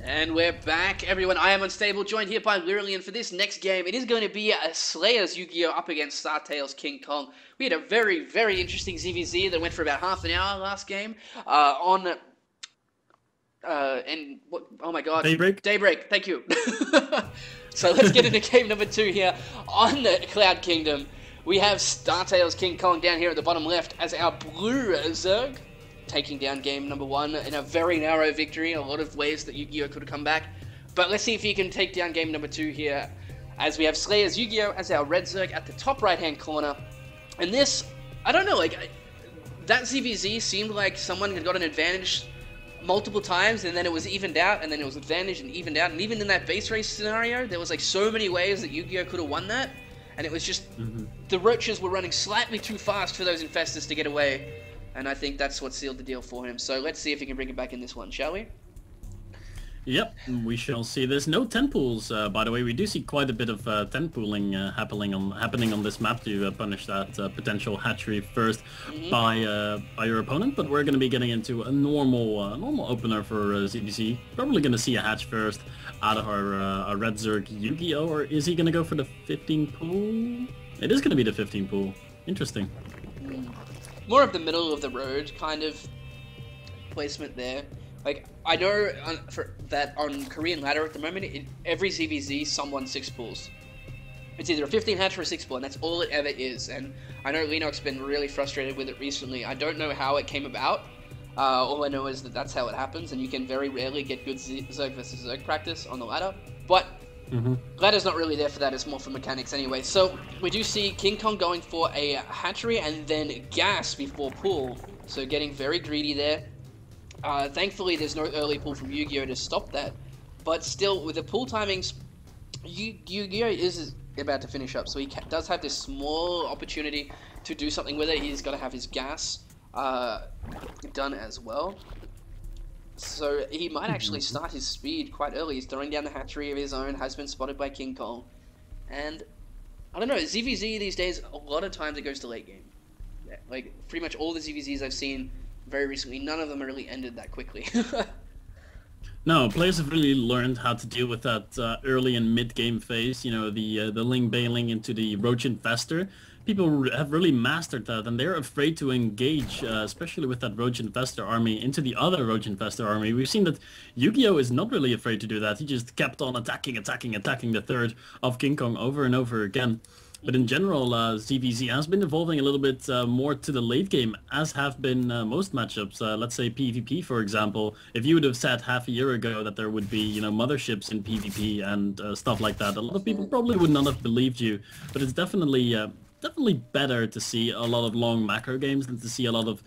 And we're back, everyone. I am Unstable, joined here by Lirilian for this next game. It is going to be a SlayerSYugihoh up against StarTalesKingKong. We had a very, very interesting ZVZ that went for about half an hour last game. Oh my god. Daybreak, thank you. So let's get into game number 2 here on the Cloud Kingdom. We have StarTalesKingKong down here at the bottom left as our blue Zerg, taking down game number 1 in a very narrow victory. A lot of ways that Yu-Gi-Oh could have come back. But let's see if he can take down game number 2 here, as we have SlayerSYugihoh as our red Zerg at the top right-hand corner. And this, I don't know, like, that ZVZ seemed like someone had got an advantage multiple times, and then it was evened out, and then it was advantage and evened out. And even in that base race scenario, there was like so many ways that Yu-Gi-Oh could have won that. And it was just, the roaches were running slightly too fast for those infestors to get away. And I think that's what sealed the deal for him. So let's see if he can bring it back in this one, shall we? Yep, we shall see. There's no 10 pools, by the way. We do see quite a bit of 10 pooling happening on this map to punish that potential hatchery first by your opponent. But we're going to be getting into a normal opener for ZVZ. Probably going to see a hatch first out of our red Zerg Yu-Gi-Oh! Or is he going to go for the 15 pool? It is going to be the 15 pool. Interesting. More of the middle of the road kind of placement there. Like, I know that on Korean ladder at the moment, every ZVZ someone 6 pools. It's either a 15 hatch or a 6 pool, and that's all it ever is. And I know Lenok's been really frustrated with it recently. I don't know how it came about. All I know is that that's how it happens, and you can very rarely get good Zerg versus Zerg practice on the ladder. But ladder's not really there for that, it's more for mechanics anyway. So we do see KingKong going for a hatchery and then gas before pool. So getting very greedy there. Thankfully there's no early pool from Yu-Gi-Oh to stop that. But still, with the pool timings, Yu-Gi-Oh is about to finish up. So he does have this small opportunity to do something with it. He's got to have his gas done as well. So he might actually start his speed quite early. He's throwing down the hatchery of his own, has been spotted by KingKong. And, I don't know, ZVZ these days, a lot of times it goes to late game. Like, pretty much all the ZVZs I've seen very recently, none of them are really ended that quickly. No, players have really learned how to deal with that early and mid-game phase. You know, the Ling bailing into the Roach Infestor. People have really mastered that, and they're afraid to engage, especially with that Roach Infestor army, into the other Roach Infestor army. We've seen that Yu-Gi-Oh is not really afraid to do that. He just kept on attacking the third of KingKong over and over again. But in general, ZVZ has been evolving a little bit more to the late game, as have been most matchups. Let's say PvP, for example. If you would have said half a year ago that there would be, you know, motherships in PvP and stuff like that, a lot of people probably would not have believed you. But it's definitely better to see a lot of long macro games than to see a lot of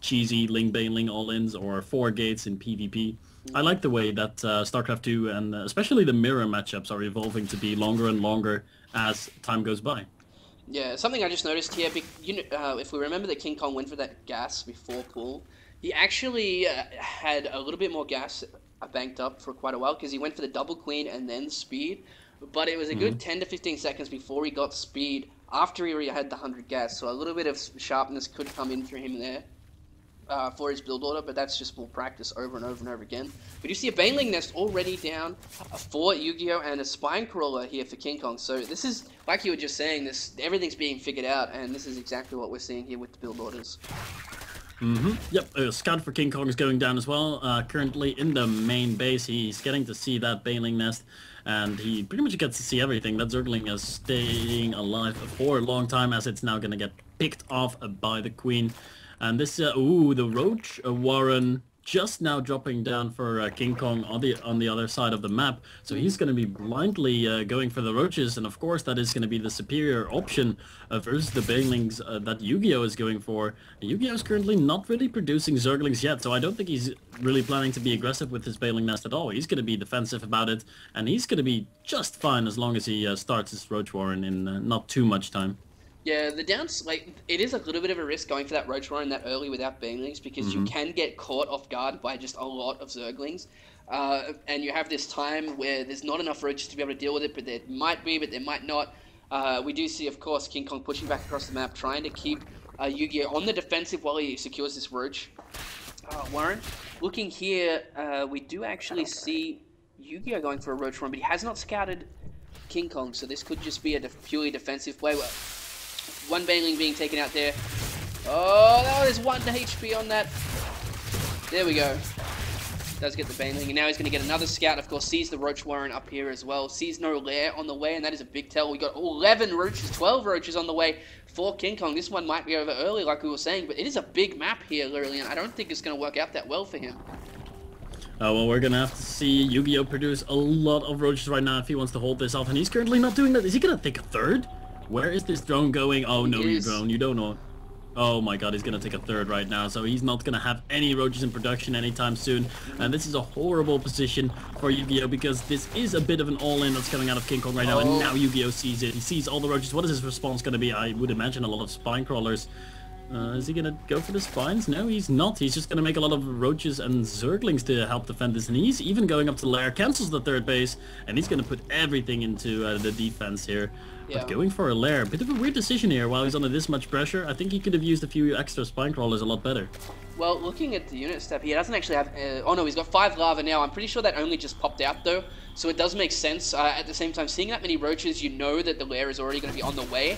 cheesy Ling bailing all-ins or 4 gates in PvP. I like the way that StarCraft 2 and especially the mirror matchups are evolving to be longer and longer as time goes by. Yeah, something I just noticed here, if we remember that KingKong went for that gas before pool, he actually had a little bit more gas banked up for quite a while, because he went for the double queen and then speed, but it was a good 10 to 15 seconds before he got speed, after he already had the 100 gas, so a little bit of sharpness could come in for him there. For his build order, but that's just more practice over and over and over again. But you see a Baneling Nest already down for Yu-Gi-Oh! And a Spine Crawler here for KingKong. So this is, like you were just saying, everything's being figured out, and this is exactly what we're seeing here with the build orders. Yep, Scout for KingKong is going down as well. Currently in the main base, he's getting to see that Baneling Nest, and he pretty much gets to see everything. That Zergling is staying alive for a long time, as it's now going to get picked off by the Queen. And this, the Roach Warren just now dropping down for KingKong on the other side of the map. So he's going to be blindly going for the Roaches, and of course that is going to be the superior option versus the Banelings that Yu-Gi-Oh is going for. Yu-Gi-Oh is currently not really producing Zerglings yet, so I don't think he's really planning to be aggressive with his Baneling Nest at all. He's going to be defensive about it, and he's going to be just fine as long as he starts his Roach Warren in not too much time. Yeah, the downs, like, it is a little bit of a risk going for that Roach Warren that early without Banelings, because you can get caught off guard by just a lot of Zerglings. And you have this time where there's not enough Roaches to be able to deal with it, but there might be, but there might not. We do see, of course, KingKong pushing back across the map, trying to keep Yu-Gi-Oh on the defensive while he secures this Roach Warren. Looking here, we do actually see Yu-Gi-Oh going for a roach run, but he has not scouted King Kong, so this could just be a purely defensive play. Well, one Baneling being taken out there. Oh, there's 1 HP on that. There we go. Does get the Baneling, and now he's going to get another scout. Of course, sees the Roach Warren up here as well. Sees no lair on the way, and that is a big tell. We got 11 roaches, 12 roaches on the way for King Kong. This one might be over early, like we were saying, but it is a big map here, Lurlian. I don't think it's going to work out that well for him. Well, we're gonna have to see Yu-Gi-Oh produce a lot of roaches right now if he wants to hold this off, and he's currently not doing that. Is he gonna take a third? Where is this drone going? Oh no, you drone, you don't know. Oh my god, he's gonna take a third right now, so he's not gonna have any roaches in production anytime soon. And this is a horrible position for Yu-Gi-Oh because this is a bit of an all-in that's coming out of King Kong right now, and now Yu-Gi-Oh sees it. He sees all the roaches. What is his response gonna be? I would imagine a lot of spine crawlers. Is he gonna go for the spines? No, he's not. He's just gonna make a lot of roaches and zerglings to help defend this, and he's even going up to lair, cancels the third base, and he's gonna put everything into the defense here. Yeah. But going for a lair, bit of a weird decision here while he's under this much pressure. I think he could have used a few extra spine crawlers a lot better. Well, looking at the unit step, he doesn't actually have... oh no, he's got 5 lava now. I'm pretty sure that only just popped out though, so it does make sense. At the same time, seeing that many roaches, you know that the lair is already going to be on the way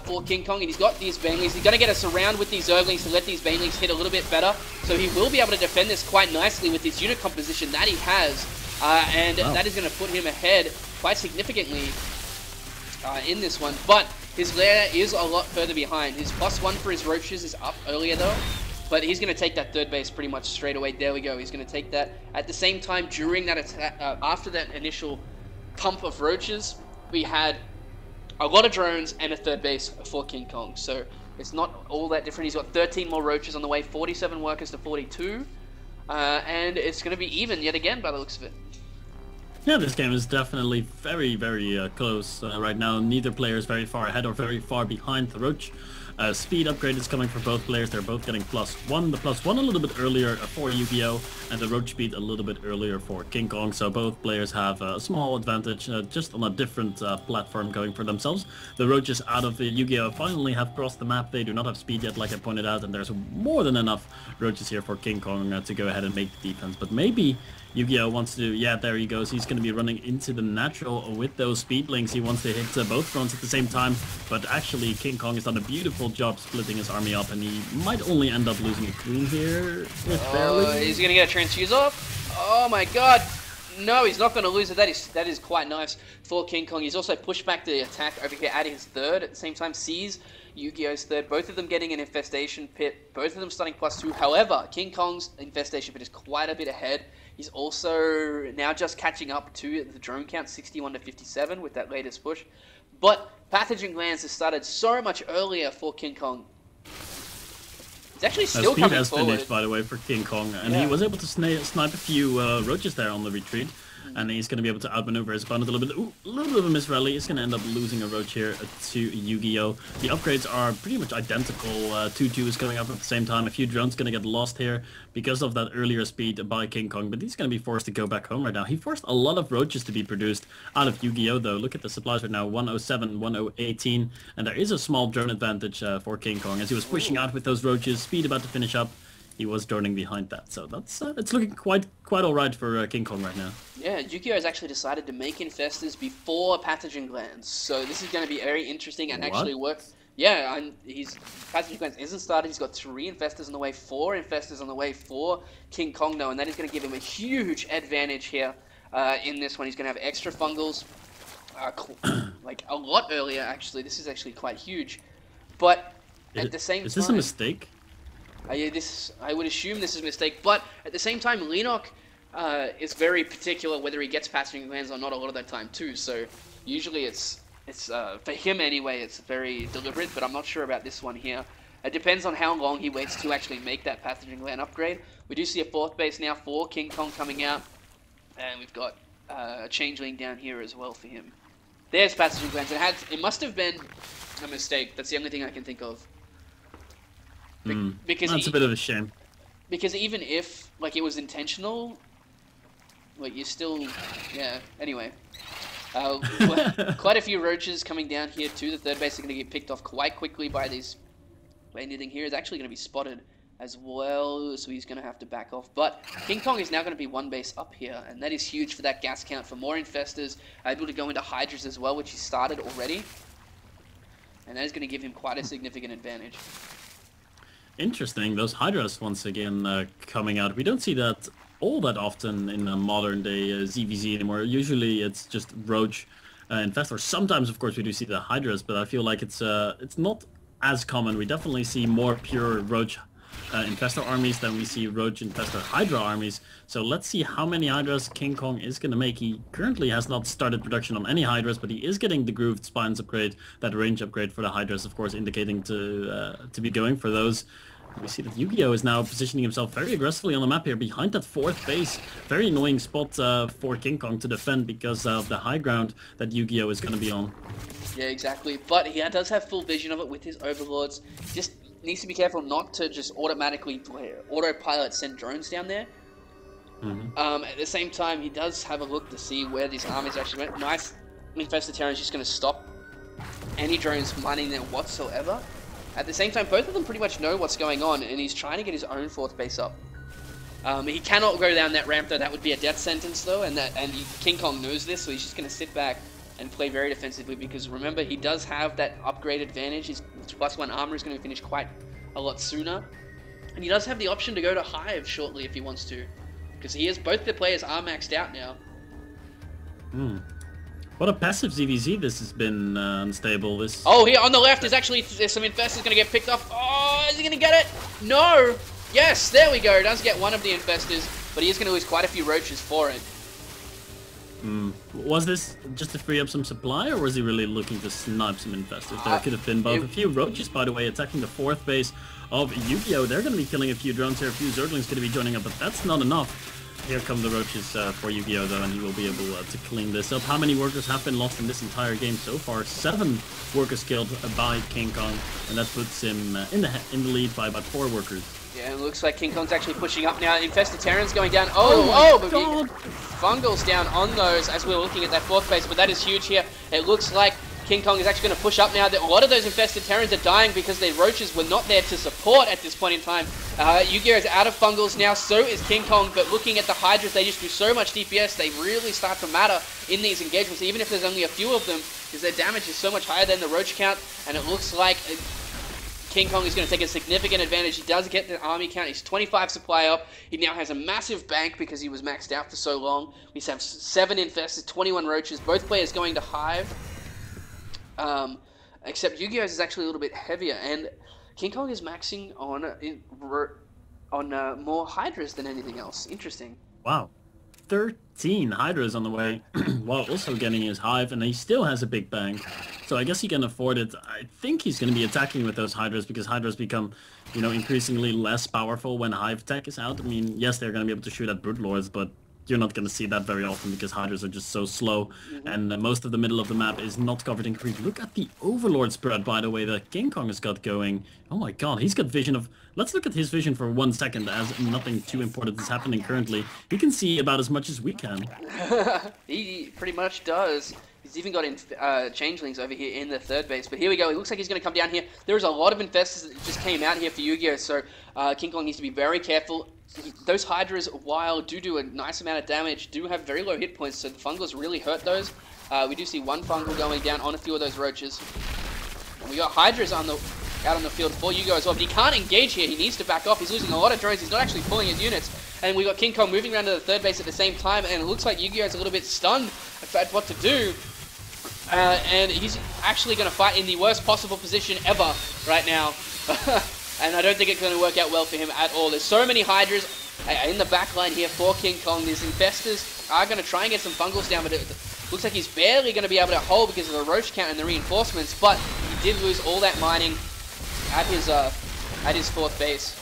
for King Kong, and he's got these Banelings. He's going to get us around with these Zerglings to let these Banelings hit a little bit better, so he will be able to defend this quite nicely with his unit composition that he has, and that is going to put him ahead quite significantly in this one. But his lair is a lot further behind. His +1 for his roaches is up earlier though, but he's going to take that third base pretty much straight away. There we go. He's going to take that. At the same time, during that attack, after that initial pump of roaches, we had a lot of drones and a third base for King Kong. So it's not all that different. He's got 13 more roaches on the way, 47 workers to 42, and it's going to be even yet again by the looks of it. Yeah, this game is definitely very, very close right now. Neither player is very far ahead or very far behind the Roach. Speed upgrade is coming for both players. They're both getting +1. The +1 a little bit earlier for Yu-Gi-Oh! And the Roach speed a little bit earlier for King Kong. So both players have a small advantage, just on a different platform going for themselves. The Roaches out of the Yu-Gi-Oh! Finally have crossed the map. They do not have speed yet, like I pointed out. And there's more than enough Roaches here for King Kong to go ahead and make the defense. But maybe Yu-Gi-Oh! Wants to, yeah, there he goes. He's going to be running into the natural with those speed links. He wants to hit both fronts at the same time, but actually King Kong has done a beautiful job splitting his army up, and he might only end up losing a queen here. He's going to get a transfuse off. Oh my god. No, he's not going to lose it. That is quite nice for King Kong. He's also pushed back the attack over here, adding his third. At the same time, sees Yu-Gi-Oh's third. Both of them getting an infestation pit. Both of them starting +2. However, King Kong's infestation pit is quite a bit ahead. He's also now just catching up to the drone count, 61 to 57 with that latest push. But Pathogen Glands has started so much earlier for King Kong. He's actually still coming forward. Speed has finished, by the way, for King Kong, and he was able to snipe a few roaches there on the retreat. And he's going to be able to outmaneuver his opponent a little bit. Ooh, a little bit of a misrally. He's going to end up losing a roach here to Yu-Gi-Oh! The upgrades are pretty much identical. 2-2 is coming up at the same time. A few drones going to get lost here because of that earlier speed by King Kong. But he's going to be forced to go back home right now. He forced a lot of roaches to be produced out of Yu-Gi-Oh! Though. Look at the supplies right now. 107, 1018. And there is a small drone advantage for King Kong as he was pushing out with those roaches. Speed about to finish up. He was droning behind that, so that's it's looking quite all right for King Kong right now. Yeah, Yu-Gi-Oh! Has actually decided to make infestors before Pathogen Glands, so this is going to be very interesting and actually work. Yeah, his Pathogen Glands isn't started. He's got 3 infestors on the way, 4 infestors on the way for King Kong now, and that is going to give him a huge advantage here in this one. He's going to have extra fungals, like a lot earlier. Actually, this is actually quite huge, but at the same time, is this a mistake? Yeah, I would assume this is a mistake, but at the same time, Lenok is very particular whether he gets Pathogen Glands or not a lot of that time too. So usually it's for him anyway, it's very deliberate. But I'm not sure about this one here. It depends on how long he waits to actually make that Pathogen Gland upgrade. We do see a 4th base now for King Kong coming out, and we've got a Changeling down here as well for him. There's Pathogen Glands. It must have been a mistake. That's the only thing I can think of. Because that's a bit of a shame. Because even if it was intentional, you still, yeah. Anyway, quite a few roaches coming down here too. The third base are going to get picked off quite quickly by these. Landing here is actually going to be spotted as well, so he's going to have to back off. But King Kong is now going to be one base up here, and that is huge for that gas count, for more infestors, able to go into Hydras as well, which he started already. And that is going to give him quite a significant advantage. Interesting, those Hydras once again coming out. We don't see that all that often in a modern day ZVZ anymore. Usually it's just Roach Infestor. Sometimes, of course, we do see the Hydras, but I feel like it's not as common. We definitely see more pure Roach Infestor armies than we see Roach Infestor Hydra armies. So let's see how many Hydras King Kong is going to make. He currently has not started production on any Hydras, but he is getting the Grooved Spines upgrade, that range upgrade for the Hydras, of course, indicating to be going for those. We see that Yu-Gi-Oh is now positioning himself very aggressively on the map here behind that 4th base. Very annoying spot for King Kong to defend because of the high ground that Yu-Gi-Oh is going to be on. Yeah, exactly. But he does have full vision of it with his overlords. Just needs to be careful not to just automatically autopilot send drones down there. At the same time, he does have a look to see where these armies actually went. Nice Infested Terran is just going to stop any drones mining there whatsoever. At the same time, both of them pretty much know what's going on, and he's trying to get his own 4th base up. He cannot go down that ramp, though. That would be a death sentence, though, and King Kong knows this, so he's just going to sit back and play very defensively, because remember, he does have that upgrade advantage. His +1 armor is going to finish quite a lot sooner, and he does have the option to go to Hive shortly if he wants to, because he is, both the players are maxed out now. What a passive ZVZ this has been unstable. This. Oh, here on the left is actually, there's some infestors going to get picked off. Oh, is he going to get it? No! Yes, there we go. He does get one of the infestors, but he is going to lose quite a few roaches for it. Was this just to free up some supply, or was he really looking to snipe some infestors? There could have been both. A few roaches, by the way, attacking the 4th base of Yu-Gi-Oh! They're going to be killing a few drones here. A few Zerglings going to be joining up, but that's not enough. Here come the roaches for Yu-Gi-Oh! Though, and he will be able to clean this up. How many workers have been lost in this entire game so far? 7 workers killed by King Kong, and that puts him in the lead by about 4 workers. Yeah, it looks like King Kong's actually pushing up now. Infested Terran's going down. But Fungals down on those as we're looking at that 4th base, but that is huge here. It looks like King Kong is actually going to push up now. A lot of those Infested Terrans are dying because their roaches were not there to support at this point in time. Yu-Gi-Oh! Is out of Fungals now, so is King Kong, but looking at the Hydras, they just do so much DPS, they really start to matter in these engagements, even if there's only a few of them, because their damage is so much higher than the roach count, and it looks like King Kong is going to take a significant advantage. He does get the army count. He's 25 supply up. He now has a massive bank because he was maxed out for so long. We have 7 infested, 21 roaches. Both players going to Hive. Except Yu-Gi-Oh's is actually a little bit heavier, and King Kong is maxing on more Hydras than anything else. Interesting. Wow. 13 Hydras on the way, while also getting his Hive, and he still has a big bank. So I guess he can afford it. I think he's going to be attacking with those Hydras, because Hydras become, you know, increasingly less powerful when Hive tech is out. I mean, yes, they're going to be able to shoot at Brute Lords, but you're not going to see that very often because Hydras are just so slow, and most of the middle of the map is not covered in creep. Look at the Overlord spread, by the way, that King Kong has got going. Oh my god, he's got vision of... Let's look at his vision for 1 second, as nothing too important is happening currently. He can see about as much as we can. He pretty much does. He's even got changelings over here in the 3rd base. But here we go. It looks like he's going to come down here. There's a lot of infestors that just came out here for Yu-Gi-Oh! So King Kong needs to be very careful. Those Hydras, while do a nice amount of damage, do have very low hit points, so the Fungals really hurt those. We do see 1 Fungal going down on a few of those roaches. And we got Hydras out on the field for Yu-Gi-Oh! As well, but he can't engage here. He needs to back off. He's losing a lot of drones. He's not actually pulling his units. And we got King Kong moving around to the 3rd base at the same time, and it looks like Yu-Gi-Oh! Is a little bit stunned at what to do. And he's actually going to fight in the worst possible position ever right now. And I don't think it's going to work out well for him at all. There's so many Hydras in the back line here for King Kong. These infestors are going to try and get some Fungals down, but it looks like he's barely going to be able to hold because of the roach count and the reinforcements. But he did lose all that mining at his 4th base.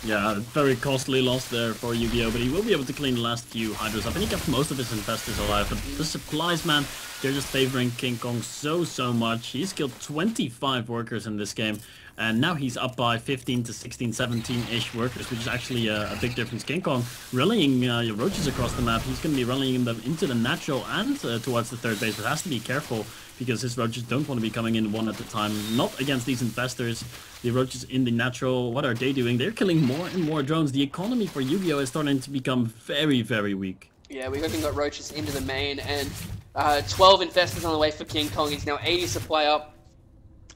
Yeah, very costly loss there for Yu-Gi-Oh! But he will be able to clean the last few Hydras up, and he kept most of his infestors alive. But the supplies, man, they're just favoring King Kong so much. He's killed 25 workers in this game, and now he's up by 15 to 16, 17-ish workers, which is actually a big difference. KingKong rallying your roaches across the map. He's going to be rallying them into the natural and towards the third base, but has to be careful because his roaches don't want to be coming in one at a time. Not against these infestors. The roaches in the natural, what are they doing? They're killing more and more drones. The economy for Yu-Gi-Oh! Is starting to become very, very weak. Yeah, we've even got roaches into the main, and 12 infestors on the way for KingKong. He's now 80 supply up.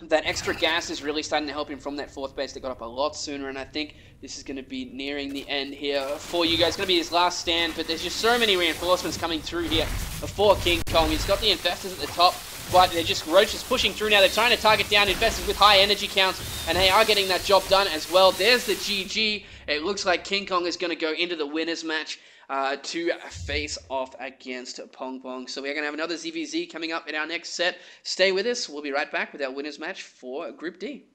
That extra gas is really starting to help him from that fourth base that got up a lot sooner, and I think this is going to be nearing the end here for you guys. It's going to be his last stand, but there's just so many reinforcements coming through here for KingKong. He's got the infestors at the top, but they're just roaches pushing through now. They're trying to target down infestors with high energy counts, and they are getting that job done as well. There's the GG. It looks like KingKong is going to go into the winners match to face off against Pong Pong. So we're going to have another ZVZ coming up in our next set. Stay with us. We'll be right back with our winners match for Group D.